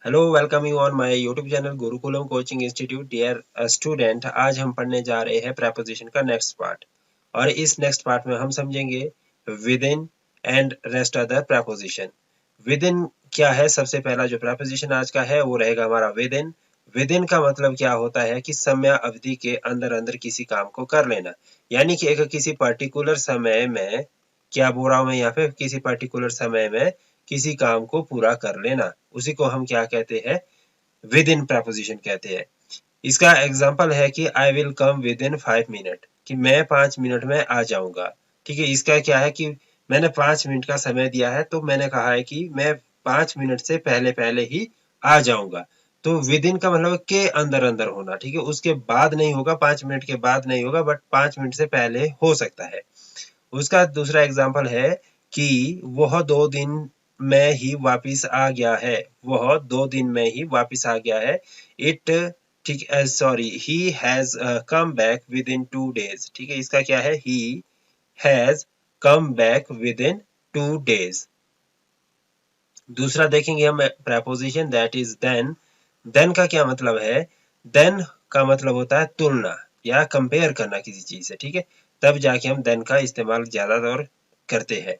Hello, welcome you on my YouTube channel Gurukulam coaching institute. Dear student, आज हम पढ़ने जा रहे हैं प्रेपोजिशन का नेक्स्ट पार्ट। और इस नेक्स्ट पार्ट में हम समझेंगे with in and rest other preposition. With in क्या है? सबसे पहला जो प्रेपोजिशन आज का है वो रहेगा हमारा विद इन। विद इन का मतलब क्या होता है कि समय अवधि के अंदर अंदर किसी काम को कर लेना, यानी कि एक किसी पर्टिकुलर समय में, क्या बोल रहा हूं मैं यहाँ पे, किसी पर्टिकुलर समय में किसी काम को पूरा कर लेना, उसी को हम क्या कहते हैं? विद इन प्रपोजिशन कहते हैं। इसका एग्जाम्पल है कि I will come with in 5 minute, कि मैं 5 मिनट में आ जाऊंगा। ठीक है, इसका क्या है कि मैंने 5 मिनट का समय दिया है, तो मैंने कहा है कि मैं 5 मिनट से पहले पहले ही आ जाऊंगा। तो विद इन का मतलब के अंदर अंदर होना। ठीक है, उसके बाद नहीं होगा, 5 मिनट के बाद नहीं होगा, बट 5 मिनट से पहले हो सकता है। उसका दूसरा एग्जाम्पल है कि वह 2 दिन में ही वापिस आ गया है। वह 2 दिन में ही वापिस आ गया है। इट ठीक है, sorry, he has come back within 2 days. ठीक है, इसका क्या है? He has come back within 2 days. दूसरा देखेंगे हम preposition, that is then. Then का क्या मतलब है? देन का मतलब होता है तुलना या कंपेयर करना किसी चीज से। ठीक है, तब जाके हम देन का इस्तेमाल ज्यादातर करते हैं।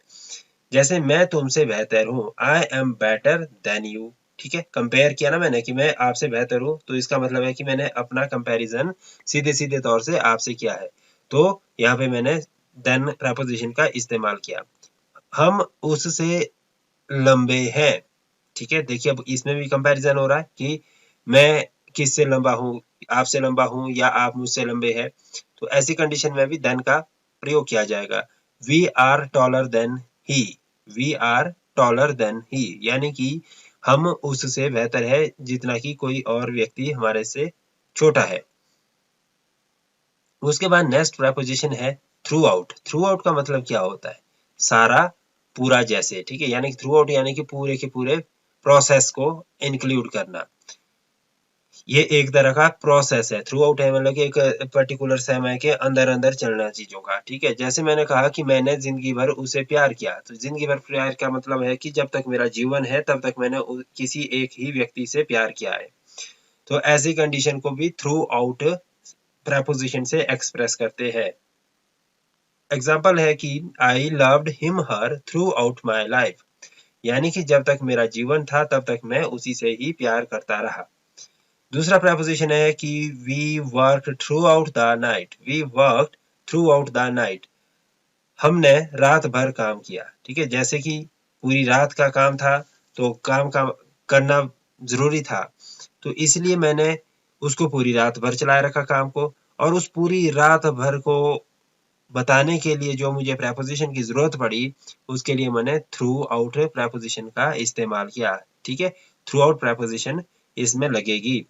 जैसे मैं तुमसे बेहतर हूँ, I am better than you. ठीक है, कंपेयर किया ना मैंने कि मैं आपसे बेहतर हूँ, तो इसका मतलब है कि मैंने अपना कंपैरिजन सीधे सीधे तौर से आपसे किया है। तो यहाँ पे मैंने देन प्रपोजिशन का इस्तेमाल किया। हम उससे लंबे हैं। ठीक है, देखिए अब इसमें भी कंपैरिजन हो रहा है कि मैं किससे लंबा हूँ, आपसे लंबा हूँ या आप मुझसे लंबे हैं। तो ऐसी कंडीशन में भी देन का प्रयोग किया जाएगा। We are taller than he. We are taller than he, यानी कि हम उससे बेहतर है जितना कि कोई और व्यक्ति हमारे से छोटा है। उसके बाद नेक्स्ट प्रपोजिशन है थ्रू आउट। थ्रू आउट का मतलब क्या होता है? सारा, पूरा जैसे। ठीक है, यानी कि थ्रू आउट यानी कि पूरे के पूरे प्रोसेस को इंक्लूड करना। ये एक तरह का प्रोसेस है। थ्रू आउट है मतलब कि एक पर्टिकुलर समय के अंदर अंदर चलना चीजों का। ठीक है, जैसे मैंने कहा कि मैंने जिंदगी भर उसे प्यार किया, तो जिंदगी भर प्यार का मतलब है कि जब तक मेरा जीवन है तब तक मैंने किसी एक ही व्यक्ति से प्यार किया है। तो ऐसी कंडीशन को भी थ्रू आउट प्रपोजिशन से एक्सप्रेस करते हैं। एग्जाम्पल है कि I loved him her through out my life, यानी कि जब तक मेरा जीवन था तब तक मैं उसी से ही प्यार करता रहा। दूसरा प्रपोजिशन है कि we work throughout the night. We work throughout the night, हमने रात भर काम किया। ठीक है, जैसे कि पूरी रात का काम था, तो काम का करना जरूरी था, तो इसलिए मैंने उसको पूरी रात भर चलाए रखा काम को। और उस पूरी रात भर को बताने के लिए जो मुझे प्रेपोजिशन की जरूरत पड़ी, उसके लिए मैंने थ्रू आउट प्रेपोजिशन का इस्तेमाल किया। ठीक है, थ्रू आउट प्रेपोजिशन इसमें लगेगी।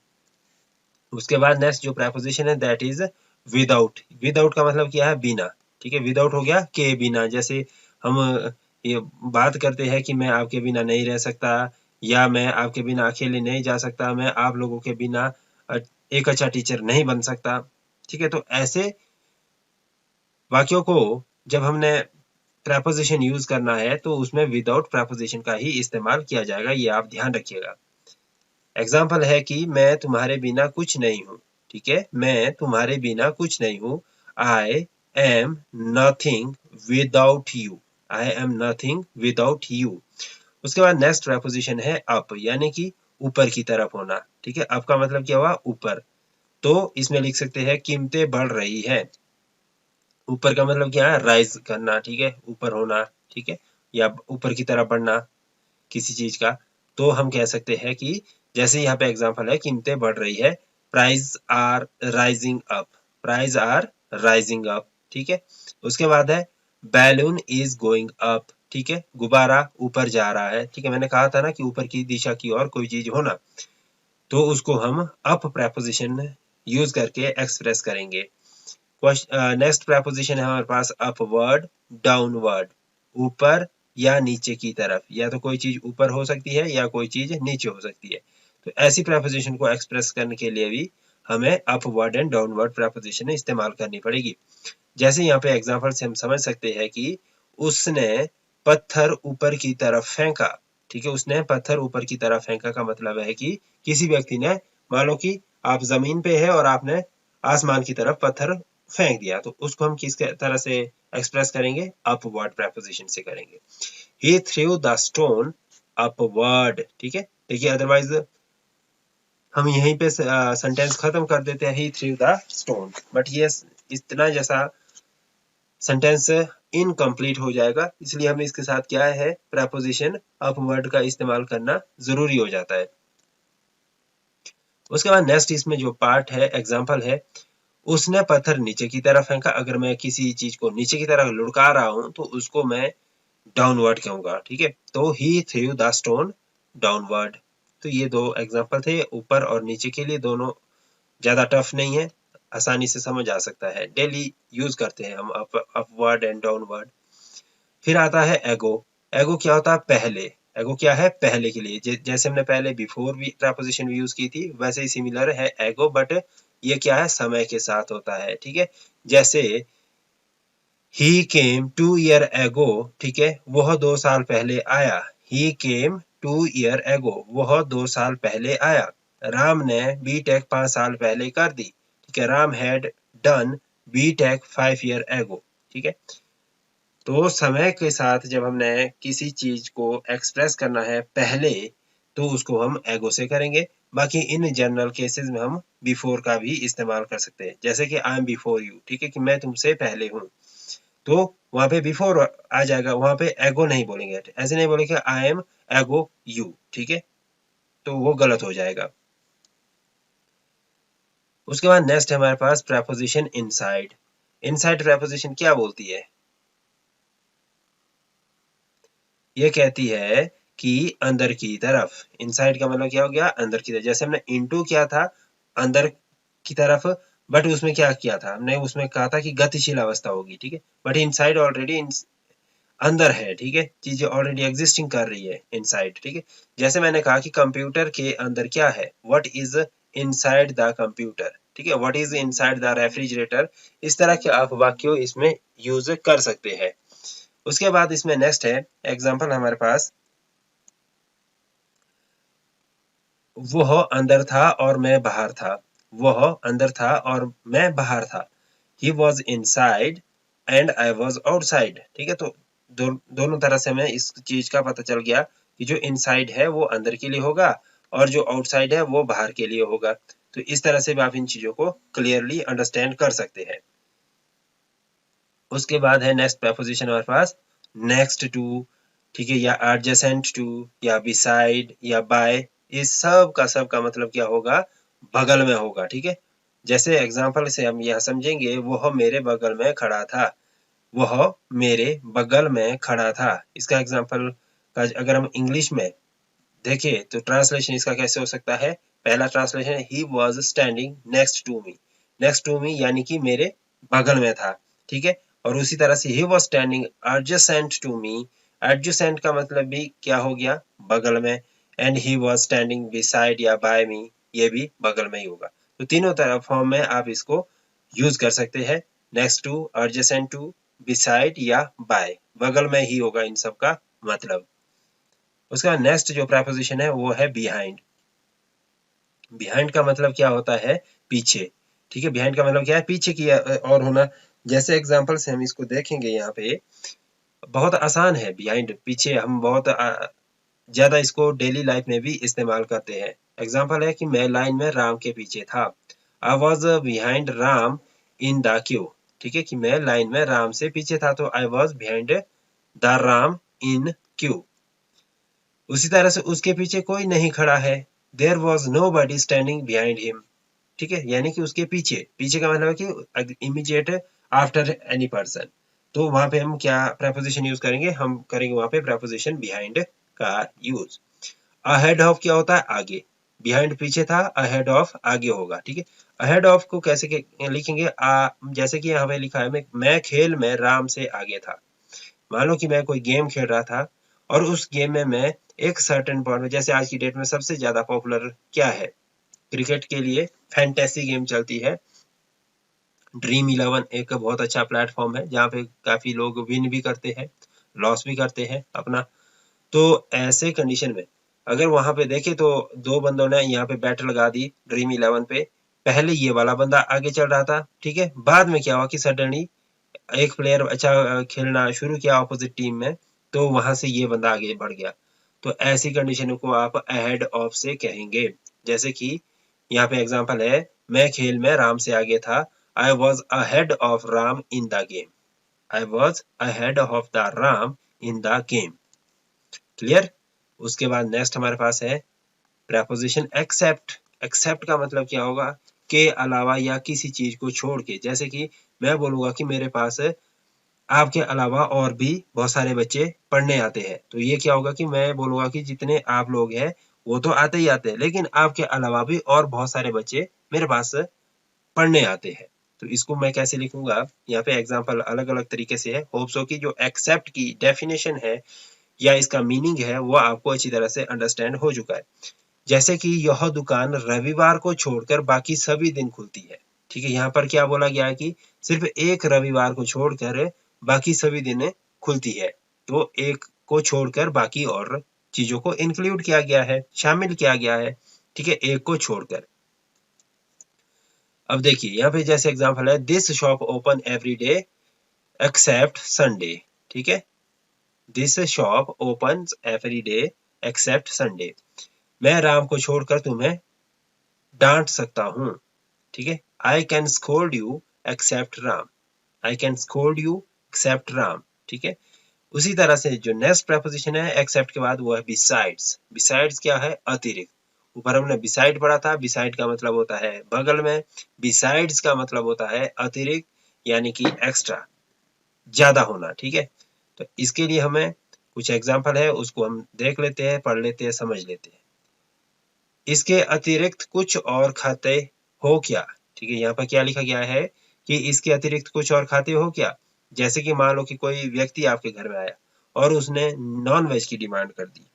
उसके बाद नेक्स्ट जो प्रेपोजिशन है दैट इज विदाउट। विदाउट का मतलब क्या है? बिना। ठीक है, विदाउट हो गया के बिना। जैसे हम ये बात करते हैं कि मैं आपके बिना नहीं रह सकता, या मैं आपके बिना अकेले नहीं जा सकता, मैं आप लोगों के बिना एक अच्छा टीचर नहीं बन सकता। ठीक है, तो ऐसे वाक्यों को जब हमने प्रेपोजिशन यूज करना है तो उसमें विदाउट प्रेपोजिशन का ही इस्तेमाल किया जाएगा, ये आप ध्यान रखिएगा। एग्जाम्पल है कि मैं तुम्हारे बिना कुछ नहीं हूँ। ठीक है, मैं तुम्हारे बिना कुछ नहीं हूँ। I am nothing without you. I am nothing without you. उसके बाद नेक्स्ट प्रेपोजिशन है अप, यानी कि ऊपर की तरफ होना। ठीक है, अप का मतलब क्या हुआ? ऊपर। तो इसमें लिख सकते हैं कीमतें बढ़ रही है। ऊपर का मतलब क्या है? राइज करना। ठीक है, ऊपर होना। ठीक है, या ऊपर की तरफ बढ़ना किसी चीज का। तो हम कह सकते हैं कि जैसे यहाँ पे एग्जांपल है, कीमतें बढ़ रही है। Price are rising up. Price are rising up. ठीक है, उसके बाद है बैलून इज गोइंग अप। ठीक है, गुब्बारा ऊपर जा रहा है। ठीक है, मैंने कहा था ना कि ऊपर की दिशा की ओर कोई चीज होना, तो उसको हम अप प्रेपोजिशन यूज करके एक्सप्रेस करेंगे। नेक्स्ट प्रेपोजिशन है हमारे पास अपवर्ड, डाउनवर्ड। ऊपर या नीचे की तरफ, या तो कोई चीज ऊपर हो सकती है या कोई चीज नीचे हो सकती है। तो ऐसी प्रेपोजिशन को एक्सप्रेस करने के लिए भी हमें अपवर्ड एंड डाउनवर्ड प्रेपोजिशन इस्तेमाल करनी पड़ेगी। जैसे यहाँ पे एग्जांपल से हम समझ सकते हैं कि उसने पत्थर ऊपर की तरफ फेंका। ठीक है, उसने पत्थर ऊपर की तरफ फेंका का मतलब है कि किसी व्यक्ति ने, मान लो कि आप जमीन पे है और आपने आसमान की तरफ पत्थर फेंक दिया, तो उसको हम किस तरह से एक्सप्रेस करेंगे? अपवर्ड प्रेपोजिशन से करेंगे। He threw the stone upward, ठीक है। देखिए अदरवाइज हम यहीं पे सेंटेंस खत्म कर देते हैं, he threw the stone, but ये इतना जैसा सेंटेंस इनकम्प्लीट हो जाएगा, इसलिए हमें इसके साथ क्या है, प्रेपोजिशन अपवर्ड का इस्तेमाल करना जरूरी हो जाता है। उसके बाद नेक्स्ट इसमें जो पार्ट है, एग्जाम्पल है, उसने पत्थर नीचे की तरफ फेंका। अगर मैं किसी चीज को नीचे की तरफ लुढ़का रहा हूं तो उसको मैं डाउनवर्ड कहूंगा, ठीक है। तो ही थ्रू द स्टोन डाउनवर्ड। तो ये दो एग्जाम्पल थे, ऊपर और नीचे के लिए, दोनों ज्यादा टफ नहीं है, आसानी से समझ आ सकता है, डेली यूज करते हैं हम अपवर्ड एंड डाउनवर्ड। फिर आता है एगो। एगो क्या होता है? पहले। एगो क्या है? पहले के लिए। जैसे हमने पहले बिफोर भी प्रेपोजिशन भी यूज की थी, वैसे ही सिमिलर है एगो, बट ये क्या है? समय के साथ होता है, ठीक है। जैसे ही केम 2 year ago, ठीक है, वह 2 साल पहले आया। ही केम 2 year ago, वह 2 साल पहले आया। राम ने बीटेक 5 साल पहले कर दी, ठीक है। Ram had done BTech 5 year ago, ठीक है। तो समय के साथ जब हमने किसी चीज को एक्सप्रेस करना है पहले, तो उसको हम एगो से करेंगे। बाकी इन जनरल केसेस में हम बिफोर का भी इस्तेमाल कर सकते हैं, जैसे कि आई एम बिफोर यू, ठीक है, कि मैं तुमसे पहले हूँ, तो वहां पे बिफोर आ जाएगा, वहां पे एगो नहीं बोलेंगे, ऐसे नहीं बोलेंगे आई एम एगो यू, ठीक है, तो वो गलत हो जाएगा। उसके बाद नेक्स्ट है हमारे पास प्रेपोजिशन इनसाइड। इनसाइड प्रेपोजिशन क्या बोलती है? ये कहती है कि अंदर की तरफ। इनसाइड का मतलब क्या हो गया? अंदर की तरफ। जैसे हमने इनटू किया था अंदर की तरफ, बट उसमें क्या किया था हमने? उसमें कहा था कि गतिशील अवस्था होगी, ठीक है, बट इनसाइड ऑलरेडी अंदर है, ठीक है, चीजें ऑलरेडी एग्जिस्टिंग कर रही है इनसाइड, ठीक है। जैसे मैंने कहा कि कंप्यूटर के अंदर क्या है, what is inside the computer, ठीक है, what is inside the refrigerator. इस तरह के आप वाक्यों इसमें यूज कर सकते हैं। उसके बाद इसमें नेक्स्ट है एग्जांपल हमारे पास, वह अंदर था और मैं बाहर था। वह अंदर था और मैं बाहर था। He was inside and I was outside, ठीक है। तो दोनों तरह से हमें इस चीज का पता चल गया कि जो इनसाइड है वो अंदर के लिए होगा और जो आउटसाइड है वो बाहर के लिए होगा। तो इस तरह से भी आप इन चीजों को क्लियरली अंडरस्टैंड कर सकते हैं। उसके बाद है नेक्स्ट प्रेपोजिशन हमारे पास नेक्स्ट टू, ठीक है, या एडजेसेंट टू, या बिसाइड, या बाय। इस सब का मतलब क्या होगा? बगल में होगा, ठीक है। जैसे एग्जांपल से हम यह समझेंगे, वह मेरे बगल में खड़ा था। वह मेरे बगल में खड़ा था। इसका एग्जांपल का अगर हम इंग्लिश में देखें तो ट्रांसलेशन इसका कैसे हो सकता है? पहला ट्रांसलेशन है he was standing next to me. Next to me यानी कि मेरे बगल में था, ठीक है। और उसी तरह से he was standing adjacent to me. Adjacent का मतलब भी क्या हो गया? बगल में। And he was standing beside या बाय मी, ये भी बगल में ही होगा। तो तीनों तरह फॉर्म में आप इसको यूज कर सकते हैं, next to, adjacent to, beside या बाय, बगल में ही होगा इन सब का मतलब। उसका नेक्स्ट जो प्रेपोजिशन है वो है बिहाइंड। बिहाइंड का मतलब क्या होता है? पीछे, ठीक है। बिहाइंड का मतलब क्या है? पीछे की और होना। जैसे एग्जांपल से हम इसको देखेंगे, यहाँ पे बहुत आसान है। बिहाइंड पीछे हम बहुत ज्यादा इसको डेली लाइफ में भी इस्तेमाल करते हैं। एग्जांपल है कि मैं लाइन में राम के पीछे था। आई was behind Ram in the Q, ठीक है, कि मैं लाइन में राम से पीछे था, तो I was behind the Ram in queue. उसी तरह से उसके पीछे कोई नहीं खड़ा है। There was nobody standing behind him, ठीक है, यानी कि उसके पीछे। पीछे का मतलब है कि इमीडिएट आफ्टर एनी पर्सन। तो वहां पे हम क्या प्रेपोजिशन यूज करेंगे? हम करेंगे वहां पे प्रेपोजिशन बिहाइंड का यूज। अहेड ऑफ क्या होता है? आगे। बिहाइंड पीछे था, अहेड ऑफ आगे होगा, ठीक है। अहेड ऑफ को कैसे लिखेंगे? जैसे कि यहाँ पे लिखा है, मैं खेल में राम से आगे था। मान लो कि मैं कोई गेम खेल रहा था और उस गेम में मैं एक सर्टेन पॉइंट में, जैसे आज की डेट में सबसे ज्यादा पॉपुलर क्या है क्रिकेट के लिए? फैंटेसी गेम चलती है। ड्रीम 11 एक बहुत अच्छा प्लेटफॉर्म है जहाँ पे काफी लोग विन भी करते हैं, लॉस भी करते हैं अपना। तो ऐसे कंडीशन में अगर वहां पे देखे तो दो बंदों ने यहाँ पे बैट लगा दी ड्रीम 11 पे, पहले ये वाला बंदा आगे चल रहा था, ठीक है, बाद में क्या हुआ कि सडनली एक प्लेयर अच्छा खेलना शुरू किया अपोजिट टीम में, तो वहां से ये बंदा आगे बढ़ गया। तो ऐसी कंडीशन को आप अहेड ऑफ से कहेंगे। जैसे कि यहाँ पे एग्जांपल है, मैं खेल में राम से आगे था, I was ahead of Ram in the game, I was ahead of the Ram in the game. Clear. उसके बाद नेक्स्ट हमारे पास है प्रेपोजिशन एक्सेप्ट। एक्सेप्ट का मतलब क्या होगा, के अलावा या किसी चीज को छोड़ के। जैसे कि मैं बोलूंगा कि मेरे पास आपके अलावा और भी बहुत सारे बच्चे पढ़ने आते हैं, तो ये क्या होगा कि मैं बोलूंगा कि जितने आप लोग हैं वो तो आते ही आते हैं, लेकिन आपके अलावा भी और बहुत सारे बच्चे मेरे पास पढ़ने आते हैं। तो इसको मैं कैसे लिखूंगा, यहाँ पे एग्जांपल अलग अलग तरीके से है। होप सो कि जो एक्सेप्ट की डेफिनेशन है या इसका मीनिंग है वो आपको अच्छी तरह से अंडरस्टैंड हो चुका है। जैसे कि यह दुकान रविवार को छोड़कर बाकी सभी दिन खुलती है। ठीक है, यहाँ पर क्या बोला गया है कि सिर्फ एक रविवार को छोड़कर बाकी सभी दिन खुलती है। तो एक को छोड़कर बाकी और चीजों को इंक्लूड किया गया है, शामिल किया गया है। ठीक है, एक को छोड़कर। अब देखिए यहाँ पे जैसे एग्जांपल है, this shop open every day except Sunday. ठीक है, this shop open every day except Sunday. मैं राम को छोड़कर तुम्हें डांट सकता हूँ। ठीक है, I can scold you except Ram, I can scold you except Ram. ठीक है, उसी तरह से जो नेक्स्ट प्रेपोजिशन है एक्सेप्ट के बाद वो है बिसाइड्स। बिसाइड्स क्या है, अतिरिक्त। ऊपर हमने बिसाइड पढ़ा था, बिसाइड का मतलब होता है बगल में, बिसाइड्स का मतलब होता है अतिरिक्त, यानी कि एक्स्ट्रा, ज्यादा होना। ठीक है, तो इसके लिए हमें कुछ एग्जाम्पल है, उसको हम देख लेते हैं, पढ़ लेते हैं, समझ लेते हैं। इसके अतिरिक्त कुछ और खाते हो क्या। ठीक है, यहाँ पर क्या लिखा गया है कि इसके अतिरिक्त कुछ और खाते हो क्या। जैसे कि मान लो कि कोई व्यक्ति आपके घर में आया और उसने नॉन वेज की डिमांड कर दी,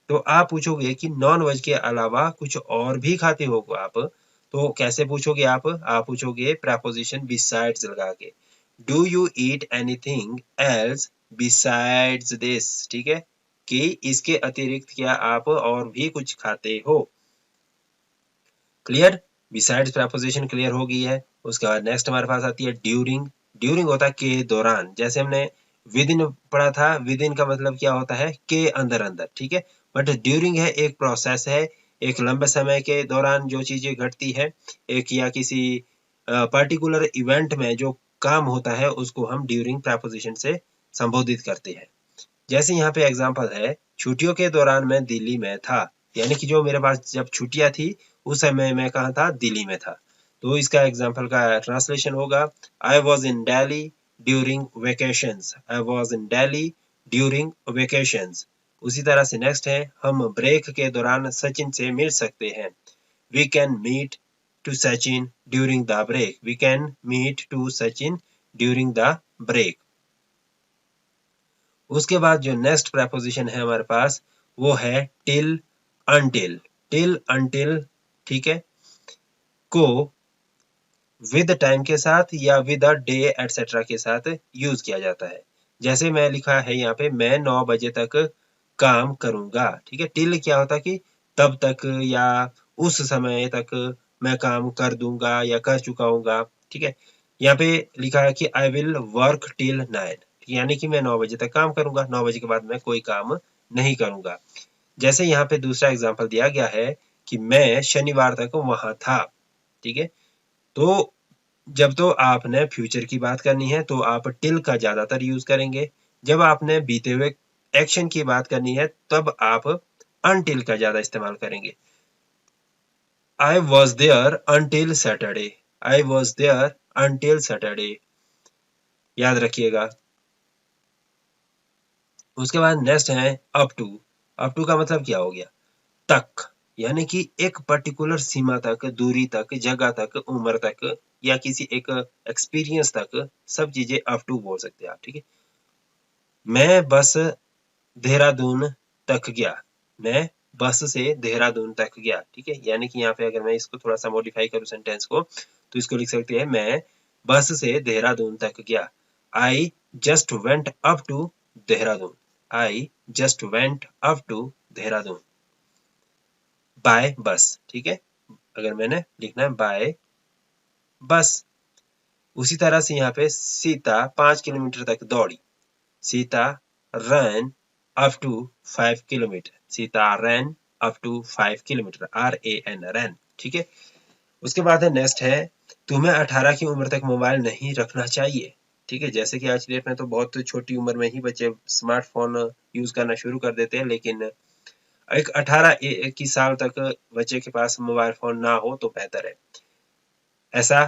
तो आप पूछोगे कि नॉन वेज के अलावा कुछ और भी खाते हो आप। तो कैसे पूछोगे आप पूछोगे प्रेपोजिशन बिसाइड्स लगा के, do you eat anything else besides this. ठीक है, कि इसके अतिरिक्त क्या आप और भी कुछ खाते हो। क्लियर, बिसाइड्स प्रेपोजिशन क्लियर हो गई है। उसके बाद नेक्स्ट हमारे पास आती है ड्यूरिंग। ड्यूरिंग होता है के दौरान। जैसे हमने विद इन पढ़ा था, विद इन का मतलब क्या होता है, के अंदर अंदर। ठीक है, बट ड्यूरिंग है एक प्रोसेस है, एक लंबे समय के दौरान जो चीजें घटती है, एक या किसी पर्टिकुलर इवेंट में जो काम होता है उसको हम ड्यूरिंग प्रेपोजिशन से संबोधित करते हैं। जैसे यहाँ पे एग्जांपल है, छुट्टियों के दौरान मैं दिल्ली में था, यानी कि जो मेरे पास जब छुट्टियां थी उस समय मैं कहाँ था, दिल्ली में था। तो इसका एग्जांपल का ट्रांसलेशन होगा, I was in Delhi during vacations, I was in Delhi during vacations. उसी तरह से नेक्स्ट है, हम ब्रेक के दौरान सचिन से मिल सकते हैं, we can meet to Sachin during the break, we can meet to Sachin during the break. उसके बाद जो नेक्स्ट प्रेपोजिशन है हमारे पास वो है टिल अनटिल। टिल अनटिल, ठीक है, को विद टाइम के साथ या विद अ डे एटसेट्रा के साथ यूज किया जाता है। जैसे मैं लिखा है यहाँ पे, मैं 9 बजे तक काम करूंगा। ठीक है, टिल क्या होता है कि तब तक या उस समय तक मैं काम कर दूंगा या कर चुका हूंगा। ठीक है, यहाँ पे लिखा है कि आई विल वर्क टिल 9, यानी कि मैं 9 बजे तक काम करूंगा, 9 बजे के बाद मैं कोई काम नहीं करूंगा। जैसे यहाँ पे दूसरा एग्जाम्पल दिया गया है कि मैं शनिवार तक वहां था। ठीक है, तो जब तो आपने फ्यूचर की बात करनी है तो आप टिल का ज्यादातर यूज करेंगे। जब आपने बीते हुए एक्शन की बात करनी है तब आप अनटिल का ज्यादा इस्तेमाल करेंगे। I was there until Saturday, I was there until Saturday, याद रखिएगा। उसके बाद नेक्स्ट है अप टू। अप टू का मतलब क्या हो गया, तक, यानी कि एक पर्टिकुलर सीमा तक, दूरी तक, जगह तक, उम्र तक या किसी एक एक्सपीरियंस तक, सब चीजें अप टू बोल सकते हैं आप। ठीक है, मैं बस देहरादून तक गया, मैं बस से देहरादून तक गया। ठीक है, यानी कि यहाँ पे अगर मैं इसको थोड़ा सा मॉडिफाई करूँ सेंटेंस को, तो इसको लिख सकते हैं, मैं बस से देहरादून तक गया, I just went up to Dehradun. I just went up to Dehradun by bus. ठीक है, अगर मैंने लिखना है बाय बस। उसी तरह से यहाँ पे सीता 5 किलोमीटर तक दौड़ी। Sita ran up to 5 kilometre. Sita ran up to 5 kilometre, RAN ran. ठीक है, उसके बाद है नेक्स्ट है तुम्हें 18 की उम्र तक मोबाइल नहीं रखना चाहिए। ठीक है, जैसे कि आज की डेट में तो बहुत छोटी उम्र में ही बच्चे स्मार्टफोन यूज करना शुरू कर देते हैं, लेकिन एक 18 की साल तक बच्चे के पास मोबाइल फोन ना हो तो बेहतर है। ऐसा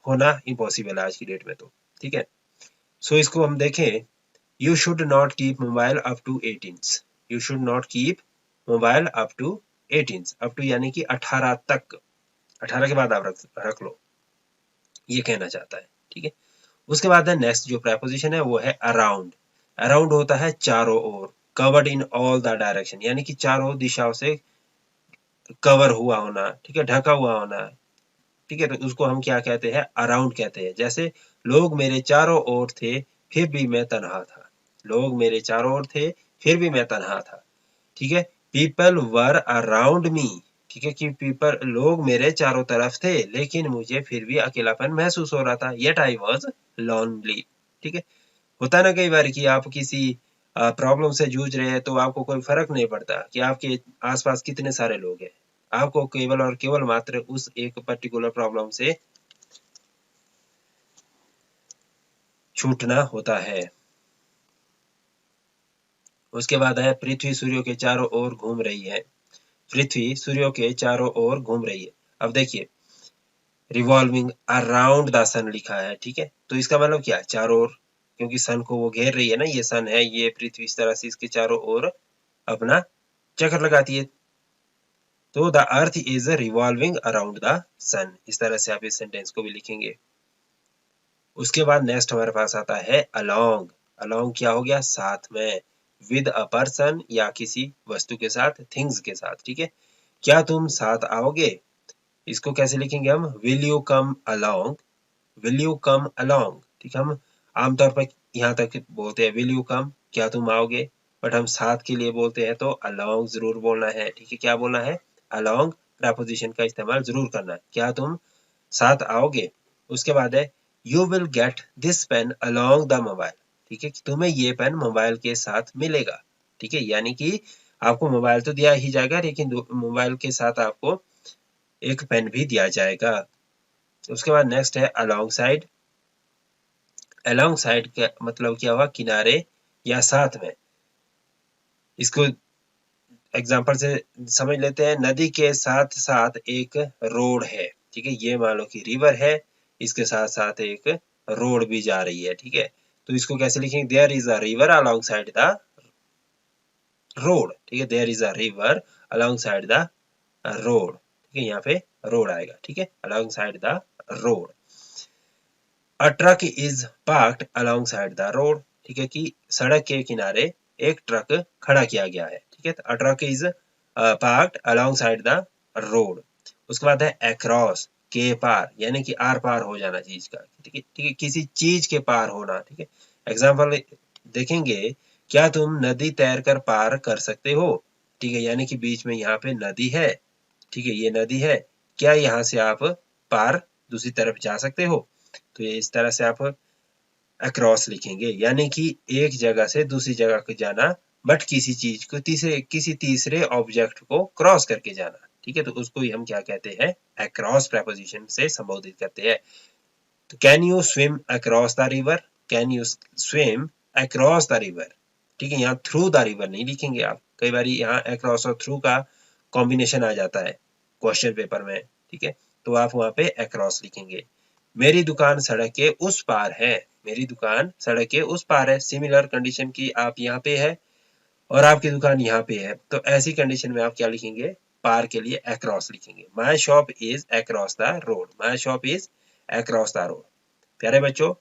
होना इम्पॉसिबल है आज की डेट में तो। ठीक है, सो इसको हम देखें, you should not keep mobile up to 18। You should not keep mobile up to 18। Up to यानी कि 18 तक, 18 के बाद आप रख लो, ये कहना चाहता है। ठीक है, उसके बाद है नेक्स्ट जो प्रेपोजिशन है वो है अराउंड। अराउंड होता है चारों ओर, covered in all the direction, यानी कि चारों दिशाओं से कवर हुआ होना। ठीक है, ढका हुआ होना। ठीक है, तो उसको हम क्या कहते हैं, अराउंड कहते हैं। जैसे लोग मेरे चारों ओर थे फिर भी मैं तन्हा था। लोग मेरे चारों ओर थे फिर भी मैं तन्हा था। ठीक है, पीपल वर अराउंड मी। ठीक है, कि पीपल लोग मेरे चारों तरफ थे लेकिन मुझे फिर भी अकेलापन महसूस हो रहा था, येट आई वॉज लॉनली। ठीक है, होता है ना कई बार कि आप किसी प्रॉब्लम से जूझ रहे हैं तो आपको कोई फर्क नहीं पड़ता कि आपके आसपास कितने सारे लोग हैं। आपको केवल और केवल मात्र उस एक पर्टिकुलर प्रॉब्लम से छूटना होता है। उसके बाद है पृथ्वी सूर्य के चारों ओर घूम रही है। पृथ्वी सूर्य के चारों ओर घूम रही है। अब देखिए, रिवॉल्विंग अराउंड द सन लिखा है। ठीक है, तो इसका मतलब क्या है, चारों ओर, क्योंकि सन को वो घेर रही है ना, ये सन है, ये पृथ्वी इस तरह से इसके चारों ओर अपना चक्कर लगाती है। तो the earth is revolving around the sun, इस तरह से आप इस सेंटेंस को भी लिखेंगे। उसके बाद नेक्स्ट हमारे पास आता है अलोंग। अलोंग क्या हो गया, साथ में, विद अ पर्सन या किसी वस्तु के साथ, थिंग्स के साथ। ठीक है, क्या तुम साथ आओगे, इसको कैसे लिखेंगे हम, will you come along. Will you come along. ठीक है, हम आमतौर पर यहाँ तक बोलते हैं विल यू कम, क्या तुम आओगे, बट हम साथ के लिए बोलते हैं तो अलोंग जरूर बोलना है। ठीक है, क्या बोलना है, अलोंग प्रपोजिशन का इस्तेमाल जरूर करना है, क्या तुम साथ आओगे। उसके बाद है you will get this pen along the mobile. ठीक है, तुम्हें ये पेन मोबाइल के साथ मिलेगा। ठीक है, यानी कि आपको मोबाइल तो दिया ही जाएगा लेकिन मोबाइल के साथ आपको एक पेन भी दिया जाएगा। उसके बाद नेक्स्ट है अलोंग साइड। अलोंग साइड का मतलब क्या हुआ, किनारे या साथ में। इसको एग्जांपल से समझ लेते हैं, नदी के साथ साथ एक रोड है। ठीक है, ये मान लो कि रिवर है, इसके साथ साथ एक रोड भी जा रही है। ठीक है, तो इसको कैसे लिखेंगे, there is a river along side the road. ठीक है, there is a river along side the road. ठीक है, यहाँ पे रोड आएगा। ठीक है, along side the road. A truck is parked along side the road. ठीक है, कि सड़क के किनारे एक ट्रक खड़ा किया गया है। ठीक है, a truck is parked along side the road. उसके बाद है अक्रॉस, के पार, यानी कि आर पार हो जाना चीज का। ठीक है, ठीक है, किसी चीज के पार होना। ठीक है, एग्जाम्पल देखेंगे, क्या तुम नदी तैर कर पार कर सकते हो। ठीक है, यानी कि बीच में यहाँ पे नदी है। ठीक है, ये नदी है, क्या यहाँ से आप पार दूसरी तरफ जा सकते हो। तो ये इस तरह से आप अक्रॉस लिखेंगे, यानी कि एक जगह से दूसरी जगह को जाना, बट किसी चीज को किसी तीसरे ऑब्जेक्ट को क्रॉस करके जाना। ठीक है, तो उसको ही हम क्या कहते हैं, अक्रॉस प्रपोजिशन से संबोधित करते हैं। तो can you swim across the river, can you swim across the river. ठीक है, यहाँ थ्रू द रिवर नहीं लिखेंगे आप, कई बार यहाँ अक्रॉस और थ्रू का कॉम्बिनेशन आ जाता है क्वेश्चन पेपर में। ठीक है, तो आप वहां पे अक्रॉस लिखेंगे। मेरी दुकान सड़क के उस पार है, मेरी दुकान सड़क के उस पार है। सिमिलर कंडीशन की आप यहाँ पे है और आपकी दुकान यहाँ पे है, तो ऐसी कंडीशन में आप क्या लिखेंगे, पार के लिए अक्रॉस लिखेंगे। My shop is across the road, my shop is across the road. प्यारे बच्चों,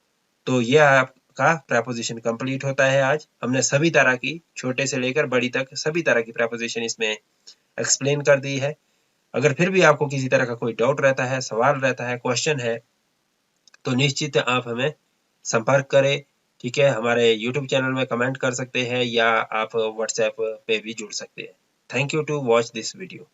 तो ये आपका प्रपोजिशन कंप्लीट होता है। आज हमने सभी तरह की, छोटे से लेकर बड़ी तक सभी तरह की प्रपोजिशन इसमें एक्सप्लेन कर दी है। अगर फिर भी आपको किसी तरह का कोई डाउट रहता है, सवाल रहता है, क्वेश्चन है, तो निश्चित आप हमें संपर्क करें। ठीक है, हमारे यूट्यूब चैनल में कमेंट कर सकते हैं या आप व्हाट्सएप पे भी जुड़ सकते हैं। Thank you to watch this video.